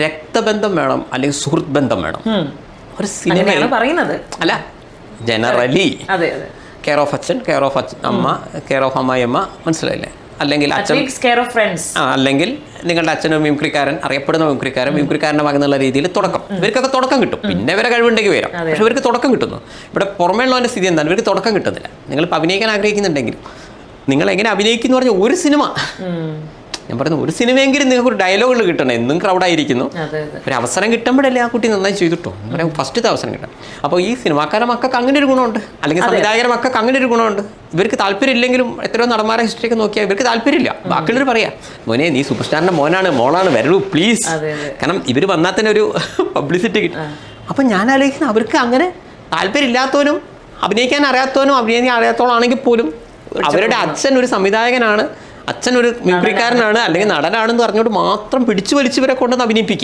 രക്തബന്ധം വേണം അല്ലെങ്കിൽ സുഹൃത്ത് ബന്ധം വേണം. ഒരു സിനിമ പറയുന്നത് അല്ല, ജനറലി അതെ കെയർ ഓഫ് അച്ഛൻ, കെയർ ഓഫ് അമ്മ, കെയർ ഓഫ് അമ്മായിയമ്മ, മനസ്സിലായില്ലേ? അല്ലെങ്കിൽ അച്ഛൻ, അല്ലെങ്കിൽ നിങ്ങളുടെ അച്ഛനും മിമിക്രിക്കാരൻ, അറിയപ്പെടുന്ന മിമിക്രിക്കാരൻ്റെ മകന്നുള്ള രീതിയിൽ തുടക്കം. ഇവർക്കൊക്കെ തുടക്കം കിട്ടും, പിന്നെ ഇവരെ കഴിവുണ്ടെങ്കിൽ വരാം. പക്ഷെ ഇവർക്ക് തുടക്കം കിട്ടുന്നു. ഇവിടെ പുറമേയുള്ളവൻ്റെ സ്ഥിതി എന്താണ്? ഇവർക്ക് തുടക്കം കിട്ടുന്നില്ല. നിങ്ങളിപ്പോൾ അഭിനയിക്കാൻ ആഗ്രഹിക്കുന്നുണ്ടെങ്കിലും നിങ്ങൾ എങ്ങനെ അഭിനയിക്കുന്നു പറഞ്ഞാൽ ഒരു സിനിമ, ഞാൻ പറയുന്നത് ഒരു സിനിമയെങ്കിലും നിങ്ങൾക്ക് ഒരു ഡയലോഗുകൾ കിട്ടണം. എന്നും ക്രൗഡായിരിക്കുന്നു. ഒരു അവസരം കിട്ടുമ്പോഴല്ലേ ആ കുട്ടി നന്നായി ചെയ്തിട്ടോ, പറയാം ഫസ്റ്റത്തെ അവസരം കിട്ടണം. അപ്പോൾ ഈ സിനിമാക്കാരുടെ മക്കൾക്ക് അങ്ങനെ ഒരു ഗുണമുണ്ട്, അല്ലെങ്കിൽ സംവിധായകരുടെ മക്കൾക്ക് അങ്ങനെ ഒരു ഗുണമുണ്ട്. ഇവർക്ക് താല്പര്യം ഇല്ലെങ്കിലും എത്രയോ നടന്മാരെ ഹിസ്റ്ററിയൊക്കെ നോക്കിയാൽ ഇവർക്ക് താല്പര്യമില്ല. ബാക്കിയുള്ളവർ പറയാം, മോനെ നീ സൂപ്പർ സ്റ്റാറിൻ്റെ മോളാണ് വരൂ പ്ലീസ്. കാരണം ഇവർ വന്നാൽ തന്നെ ഒരു പബ്ലിസിറ്റി കിട്ടും. അപ്പം ഞാൻ ആലോചിക്കുന്നത് അവർക്ക് അങ്ങനെ താല്പര്യമില്ലാത്തവനും അഭിനയിക്കാൻ അറിയാത്തവനും അഭിനയിക്കാൻ അറിയാത്തവളാണെങ്കിൽ പോലും അവരുടെ അച്ഛൻ ഒരു സംവിധായകനാണ്, അച്ഛൻ ഒരു മിമിക്രിക്കാരനാണ് അല്ലെങ്കിൽ നടനാണെന്ന് പറഞ്ഞുകൊണ്ട് മാത്രം പിടിച്ചു വലിച്ചവരെ കൊണ്ടുവന്ന് അഭിനയിപ്പിക്കും.